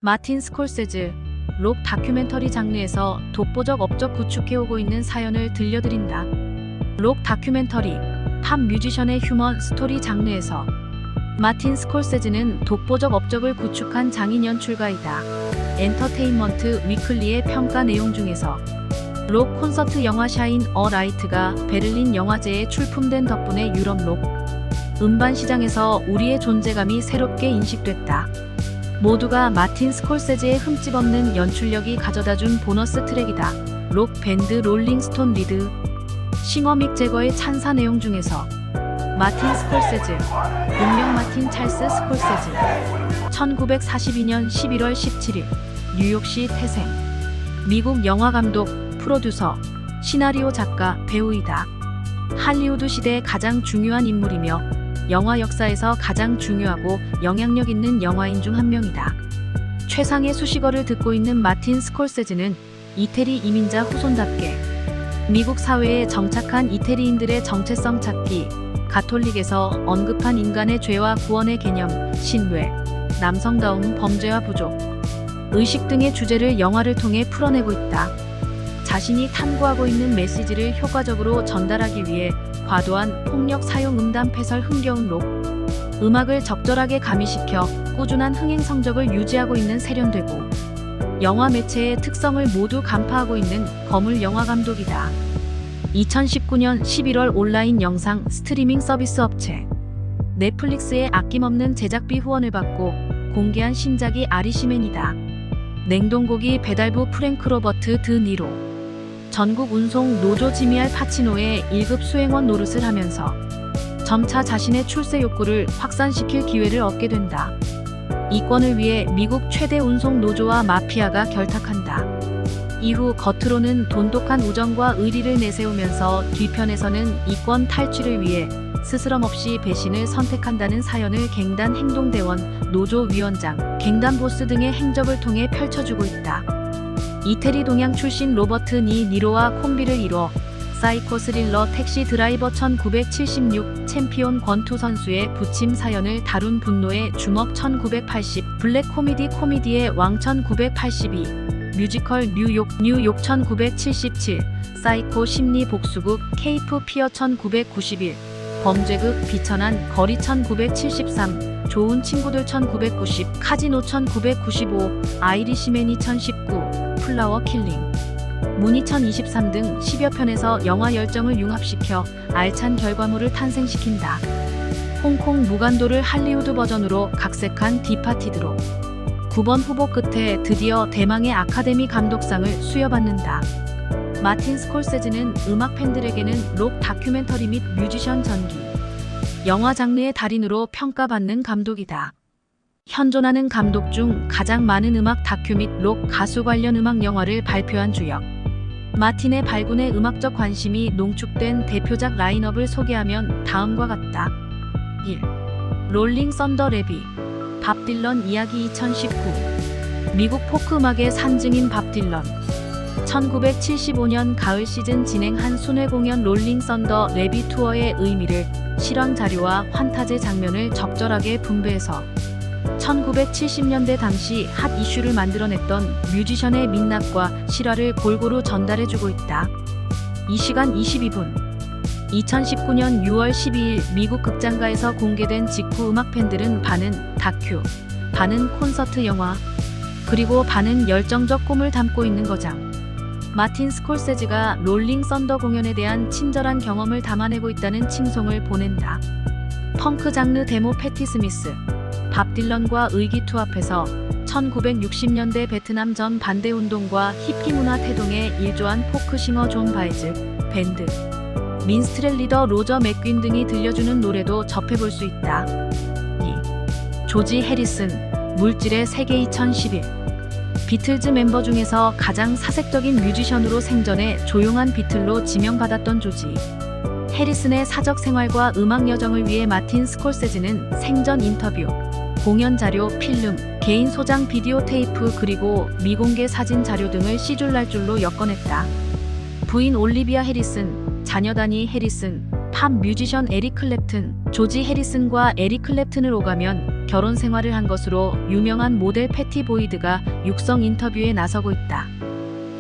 마틴 스콜세즈, 록 다큐멘터리 장르에서 독보적 업적 구축해오고 있는 사연을 들려드린다. 록 다큐멘터리, 팝 뮤지션의 휴먼 스토리 장르에서 마틴 스콜세즈는 독보적 업적을 구축한 장인 연출가이다. 엔터테인먼트 위클리의 평가 내용 중에서 록 콘서트 영화 샤인 어 라이트가 베를린 영화제에 출품된 덕분에 유럽 록 음반 시장에서 우리의 존재감이 새롭게 인식됐다. 모두가 마틴 스콜세즈의 흠집 없는 연출력이 가져다준 보너스 트랙이다. 록 밴드 롤링스톤 리드 싱어 믹 제거의 찬사 내용 중에서 마틴 스콜세즈, 본명 마틴 찰스 스콜세즈, 1942년 11월 17일 뉴욕시 태생. 미국 영화감독, 프로듀서, 시나리오 작가, 배우이다. 할리우드 시대의 가장 중요한 인물이며 영화 역사에서 가장 중요하고 영향력 있는 영화인 중 한 명이다. 최상의 수식어를 듣고 있는 마틴 스콜세즈는 이태리 이민자 후손답게 미국 사회에 정착한 이태리인들의 정체성 찾기, 가톨릭에서 언급한 인간의 죄와 구원의 개념, 신뢰, 남성다움, 범죄와 부족, 의식 등의 주제를 영화를 통해 풀어내고 있다. 자신이 탐구하고 있는 메시지를 효과적으로 전달하기 위해 과도한 폭력 사용 음담 패설 흥겨운 록 음악을 적절하게 가미시켜 꾸준한 흥행 성적을 유지하고 있는 세련되고 영화 매체의 특성을 모두 간파하고 있는 거물 영화 감독이다. 2019년 11월 온라인 영상 스트리밍 서비스 업체 넷플릭스의 아낌없는 제작비 후원을 받고 공개한 신작이 아리시맨이다. 냉동고기 배달부 프랭크 로버트 드 니로, 전국 운송 노조 지미 알 파치노의 1급 수행원 노릇을 하면서 점차 자신의 출세 욕구를 확산시킬 기회를 얻게 된다. 이권을 위해 미국 최대 운송 노조와 마피아가 결탁한다. 이후 겉으로는 돈독한 우정과 의리를 내세우면서 뒤편에서는 이권 탈취를 위해 스스럼 없이 배신을 선택한다는 사연을 갱단 행동대원, 노조 위원장, 갱단 보스 등의 행적을 통해 펼쳐주고 있다. 이태리 동양 출신 로버트 니로와 콤비를 이뤄 사이코 스릴러 택시 드라이버 1976 챔피온 권투 선수의 부침 사연을 다룬 분노의 주먹 1980 블랙 코미디의 왕 1982 뮤지컬 뉴욕 1977 사이코 심리 복수극 케이프 피어 1991 범죄극 비천한 거리 1973 좋은 친구들 1990 카지노 1995 아이리시맨 2019 플라워 킬링 문 2023 등 10여 편에서 영화 열정을 융합시켜 알찬 결과물을 탄생시킨다. 홍콩 무간도를 할리우드 버전으로 각색한 디파티드로 9번 후보 끝에 드디어 대망의 아카데미 감독상을 수여받는다. 마틴 스콜세즈는 음악 팬들에게는 록 다큐멘터리 및 뮤지션 전기, 영화 장르의 달인으로 평가받는 감독이다. 현존하는 감독 중 가장 많은 음악 다큐 및 록 가수 관련 음악 영화를 발표한 주역. 마틴의 발군의 음악적 관심이 농축된 대표작 라인업을 소개하면 다음과 같다. 1. 롤링 썬더 레비 밥 딜런 이야기 2019 미국 포크 음악의 산증인 밥 딜런 1975년 가을 시즌 진행한 순회 공연 롤링 썬더 레비 투어의 의미를 실황 자료와 환타제 장면을 적절하게 분배해서 1970년대 당시 핫 이슈를 만들어냈던 뮤지션의 민낯과 실화를 골고루 전달해주고 있다. 2시간 22분 2019년 6월 12일 미국 극장가에서 공개된 직후 음악 팬들은 반은 다큐, 반은 콘서트 영화, 그리고 반은 열정적 꿈을 담고 있는 거장. 마틴 스콜세즈가 롤링 썬더 공연에 대한 친절한 경험을 담아내고 있다는 칭송을 보낸다. 펑크 장르 데모 패티 스미스, 밥 딜런과 의기투합해서 1960년대 베트남 전 반대운동과 히피 문화 태동에 일조한 포크싱어 존 바이즈, 밴드, 민스트렐 리더 로저 맥퀸 등이 들려주는 노래도 접해볼 수 있다. 2. 조지 해리슨, 물질의 세계 2011 비틀즈 멤버 중에서 가장 사색적인 뮤지션으로 생전에 조용한 비틀로 지명받았던 조지 해리슨의 사적 생활과 음악 여정을 위해 마틴 스콜세즈는 생전 인터뷰, 공연 자료, 필름, 개인 소장 비디오 테이프 그리고 미공개 사진 자료 등을 시줄날줄로 엮어냈다. 부인 올리비아 해리슨, 자녀 다니 해리슨, 팝 뮤지션 에릭 클랩튼, 조지 해리슨과 에릭 클랩튼을 오가면 결혼 생활을 한 것으로 유명한 모델 패티 보이드가 육성 인터뷰에 나서고 있다.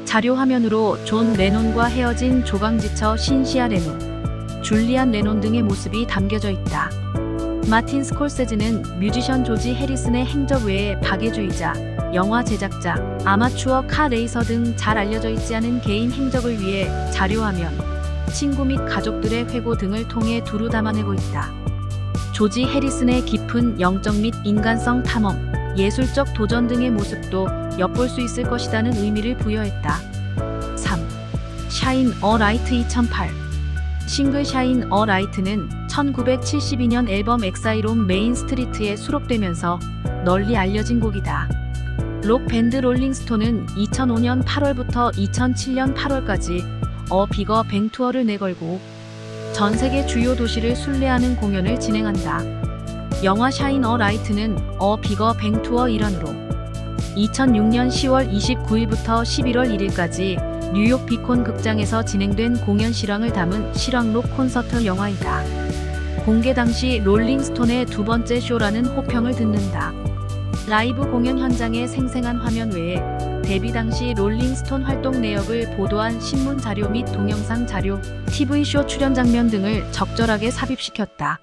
자료 화면으로 존 레논과 헤어진 조강지처 신시아 레논, 줄리안 레논 등의 모습이 담겨져 있다. 마틴 스콜세즈는 뮤지션 조지 해리슨의 행적 외에 박애주의자, 영화 제작자, 아마추어 카 레이서 등 잘 알려져 있지 않은 개인 행적을 위해 자료화면, 친구 및 가족들의 회고 등을 통해 두루 담아내고 있다. 조지 해리슨의 깊은 영적 및 인간성 탐험, 예술적 도전 등의 모습도 엿볼 수 있을 것이라는 의미를 부여했다. 3. 샤인 어 라이트 2008 싱글 샤인 어 라이트는 1972년 앨범 엑사이롬 메인 스트리트에 수록되면서 널리 알려진 곡이다. 록 밴드 롤링스톤은 2005년 8월부터 2007년 8월까지 어 비거 뱅 투어를 내걸고 전 세계 주요 도시를 순례하는 공연을 진행한다. 영화 샤인 어 라이트는 어 비거 뱅 투어 일환으로 2006년 10월 29일부터 11월 1일까지 뉴욕 비콘 극장에서 진행된 공연 실황을 담은 실황록 콘서트 영화이다. 공개 당시 롤링스톤의 두 번째 쇼라는 호평을 듣는다. 라이브 공연 현장의 생생한 화면 외에 데뷔 당시 롤링스톤 활동 내역을 보도한 신문 자료 및 동영상 자료, TV쇼 출연 장면 등을 적절하게 삽입시켰다.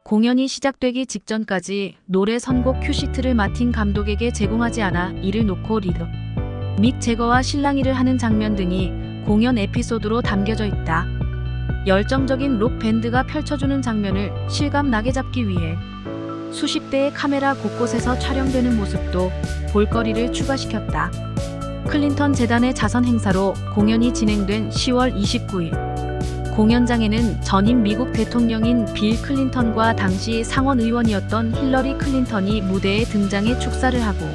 공연이 시작되기 직전까지 노래 선곡 큐시트를 마틴 감독에게 제공하지 않아 이를 놓고 리더 믹 제거와 실랑이를 하는 장면 등이 공연 에피소드로 담겨져 있다. 열정적인 록 밴드가 펼쳐주는 장면을 실감나게 잡기 위해 수십 대의 카메라 곳곳에서 촬영되는 모습도 볼거리를 추가시켰다. 클린턴 재단의 자선 행사로 공연이 진행된 10월 29일 공연장에는 전임 미국 대통령인 빌 클린턴과 당시 상원 의원이었던 힐러리 클린턴이 무대에 등장해 축사를 하고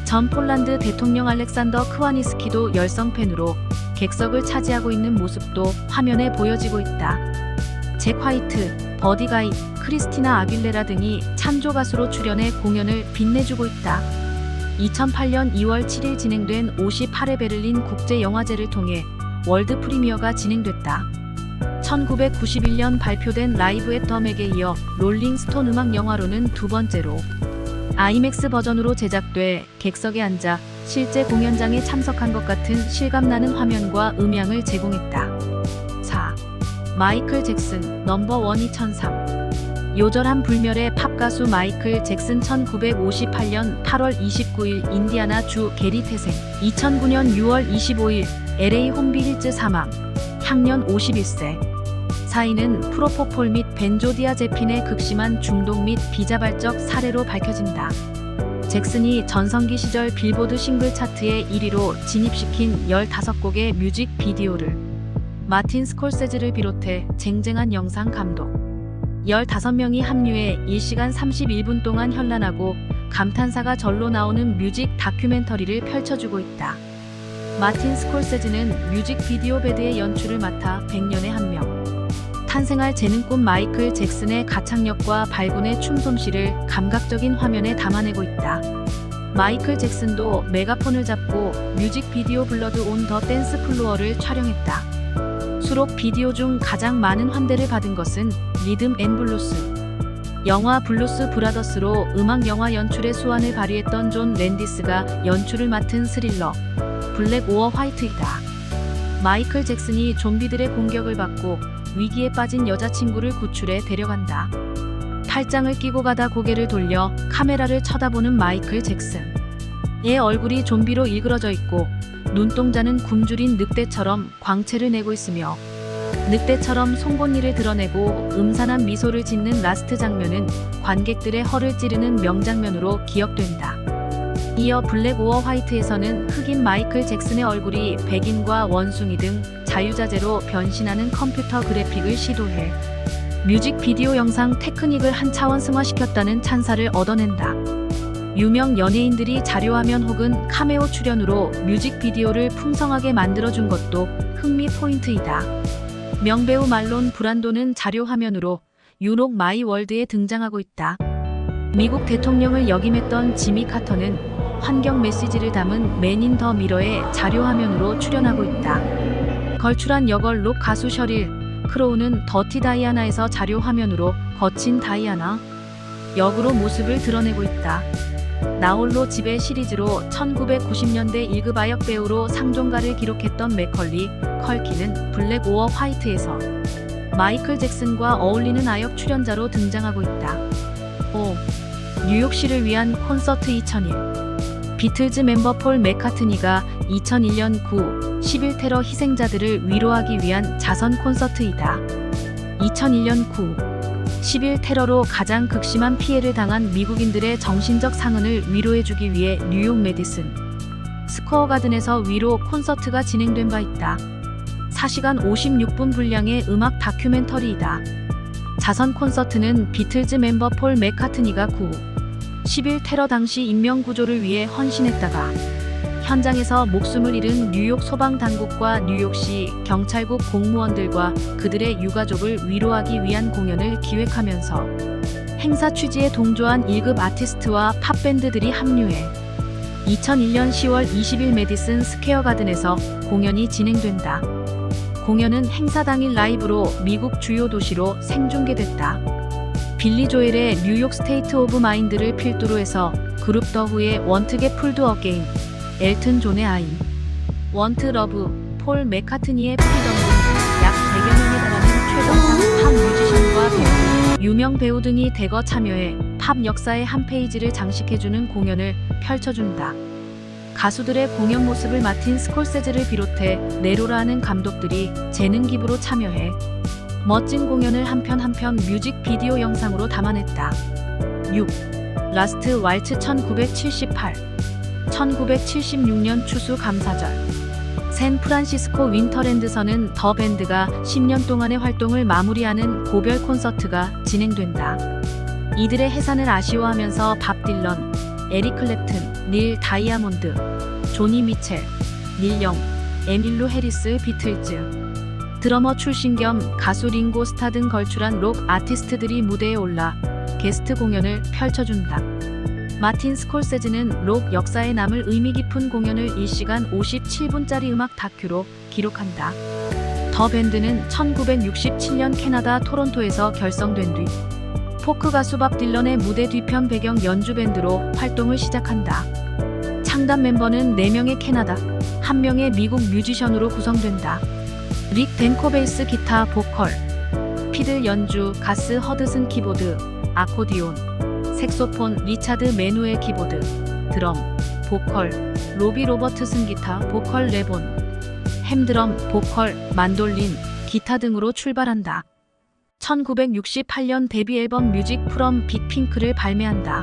전 폴란드 대통령 알렉산더 크와니스키도 열성 팬으로 객석을 차지하고 있는 모습도 화면에 보여지고 있다. 잭 화이트, 버디 가이, 크리스티나 아길레라 등이 찬조 가수로 출연해 공연을 빛내주고 있다. 2008년 2월 7일 진행된 58회 베를린 국제영화제를 통해 월드 프리미어가 진행됐다. 1991년 발표된 라이브 앳 더 맥에 이어 롤링스톤 음악 영화로는 두 번째로 아이맥스 버전으로 제작돼 객석에 앉아 실제 공연장에 참석한 것 같은 실감나는 화면과 음향을 제공했다. 4. 마이클 잭슨 넘버원 2003 요절한 불멸의 팝 가수 마이클 잭슨 1958년 8월 29일 인디아나 주 게리 태생 2009년 6월 25일 LA 홈비 힐즈 사망 향년 51세 사인은 프로포폴 및 벤조디아제핀의 극심한 중독 및 비자발적 사례로 밝혀진다. 잭슨이 전성기 시절 빌보드 싱글 차트에 1위로 진입시킨 15곡의 뮤직 비디오를 마틴 스콜세즈를 비롯해 쟁쟁한 영상 감독 15명이 합류해 1시간 31분 동안 현란하고 감탄사가 절로 나오는 뮤직 다큐멘터리를 펼쳐주고 있다. 마틴 스콜세즈는 뮤직 비디오 배드의 연출을 맡아 100년에 한 명 탄생할 재능꾼 마이클 잭슨의 가창력과 발군의 춤솜씨를 감각적인 화면에 담아내고 있다. 마이클 잭슨도 메가폰을 잡고 뮤직비디오 블러드 온 더 댄스 플로어를 촬영했다. 수록 비디오 중 가장 많은 환대를 받은 것은 리듬 앤 블루스. 영화 블루스 브라더스로 음악 영화 연출의 수완을 발휘했던 존 랜디스가 연출을 맡은 스릴러 블랙 오어 화이트이다. 마이클 잭슨이 좀비들의 공격을 받고 위기에 빠진 여자친구를 구출해 데려간다. 팔짱을 끼고 가다 고개를 돌려 카메라를 쳐다보는 마이클 잭슨. 의 얼굴이 좀비로 일그러져 있고 눈동자는 굶주린 늑대처럼 광채를 내고 있으며 늑대처럼 송곳니를 드러내고 음산한 미소를 짓는 라스트 장면은 관객들의 허를 찌르는 명장면으로 기억된다. 이어 블랙 오어 화이트에서는 흑인 마이클 잭슨의 얼굴이 백인과 원숭이 등 자유자재로 변신하는 컴퓨터 그래픽을 시도해 뮤직비디오 영상 테크닉을 한 차원 승화시켰다는 찬사를 얻어낸다. 유명 연예인들이 자료화면 혹은 카메오 출연으로 뮤직비디오를 풍성하게 만들어준 것도 흥미 포인트이다. 명배우 말론 브란도는 자료화면으로 유록 마이 월드에 등장하고 있다. 미국 대통령을 역임했던 지미 카터는 환경 메시지를 담은 맨 인 더 미러의 자료화면으로 출연하고 있다. 걸출한 여걸 록 가수 셔릴 크로우는 더티 다이아나에서 자료화면으로 거친 다이아나 역으로 모습을 드러내고 있다. 나홀로 집의 시리즈로 1990년대 1급 아역 배우로 상종가를 기록했던 맥컬리 컬킨은 블랙 오어 화이트에서 마이클 잭슨과 어울리는 아역 출연자로 등장하고 있다. 5. 뉴욕시를 위한 콘서트 2001. 비틀즈 멤버 폴 맥카트니가 2001년 9.11 테러 희생자들을 위로하기 위한 자선 콘서트이다. 2001년 9.11 테러로 가장 극심한 피해를 당한 미국인들의 정신적 상흔을 위로해주기 위해 뉴욕 메디슨 스퀘어 가든에서 위로 콘서트가 진행된 바 있다. 4시간 56분 분량의 음악 다큐멘터리이다. 자선 콘서트는 비틀즈 멤버 폴 맥카트니가 9.11 테러 당시 인명구조를 위해 헌신했다가 현장에서 목숨을 잃은 뉴욕 소방당국과 뉴욕시 경찰국 공무원들과 그들의 유가족을 위로하기 위한 공연을 기획하면서 행사 취지에 동조한 1급 아티스트와 팝밴드들이 합류해 2001년 10월 20일 메디슨 스퀘어 가든에서 공연이 진행된다. 공연은 행사 당일 라이브로 미국 주요 도시로 생중계됐다. 빌리 조엘의 뉴욕 스테이트 오브 마인드를 필두로 해서 그룹 더 후의 원트 겟 풀드 어게인, 엘튼 존의 아임, 원트 러브, 폴 맥카트니의 프리덤 등 약 100여 명에 달하는 최정상 팝 뮤지션과 배우, 유명 배우 등이 대거 참여해 팝 역사의 한 페이지를 장식해주는 공연을 펼쳐준다. 가수들의 공연 모습을 맡은 스콜세즈를 비롯해 네로라는 감독들이 재능 기부로 참여해 멋진 공연을 한편 한편 뮤직비디오 영상으로 담아냈다. 6. 라스트 왈츠 1978. 1976년 추수 감사절. 샌프란시스코 윈터랜드서는 더 밴드가 10년 동안의 활동을 마무리하는 고별 콘서트가 진행된다. 이들의 해산을 아쉬워하면서 밥 딜런, 에릭 클랩튼, 닐 다이아몬드, 조니 미첼, 닐 영, 에밀루 해리스 비틀즈, 드러머 출신 겸 가수 링고 스타 등 걸출한 록 아티스트들이 무대에 올라 게스트 공연을 펼쳐준다. 마틴 스콜세즈는 록 역사에 남을 의미 깊은 공연을 1시간 57분짜리 음악 다큐로 기록한다. 더 밴드는 1967년 캐나다 토론토에서 결성된 뒤 포크 가수 밥 딜런의 무대 뒤편 배경 연주 밴드로 활동을 시작한다. 창단 멤버는 4명의 캐나다, 1명의 미국 뮤지션으로 구성된다. 릭 댄코 베이스 기타 보컬, 피들 연주 가스 허드슨 키보드, 아코디온, 색소폰 리차드 메누엘 키보드, 드럼, 보컬, 로비 로버트슨 기타 보컬 레본, 햄드럼, 보컬, 만돌린, 기타 등으로 출발한다. 1968년 데뷔 앨범 뮤직 프롬 빅핑크를 발매한다.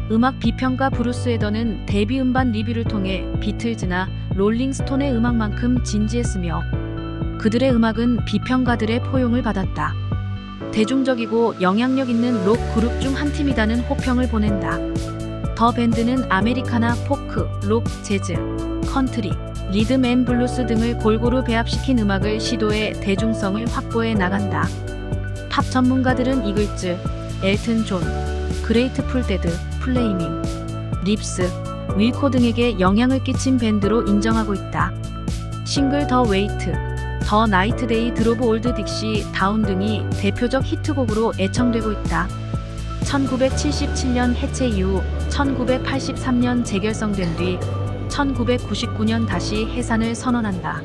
음악 비평가 브루스 에더는 데뷔 음반 리뷰를 통해 비틀즈나 롤링스톤의 음악만큼 진지했으며 그들의 음악은 비평가들의 포용을 받았다. 대중적이고 영향력 있는 록 그룹 중 한 팀이다는 호평을 보낸다. 더 밴드는 아메리카나, 포크, 록, 재즈, 컨트리, 리듬 앤 블루스 등을 골고루 배합시킨 음악을 시도해 대중성을 확보해 나간다. 팝 전문가들은 이글즈, 엘튼 존, 그레이트풀 데드, 플레이밍, 립스, 윌코 등에게 영향을 끼친 밴드로 인정하고 있다. 싱글 더 웨이트, 더 나이트데이 드로브 올드 딕시 다운 등이 대표적 히트곡으로 애청되고 있다. 1977년 해체 이후 1983년 재결성된 뒤 1999년 다시 해산을 선언한다.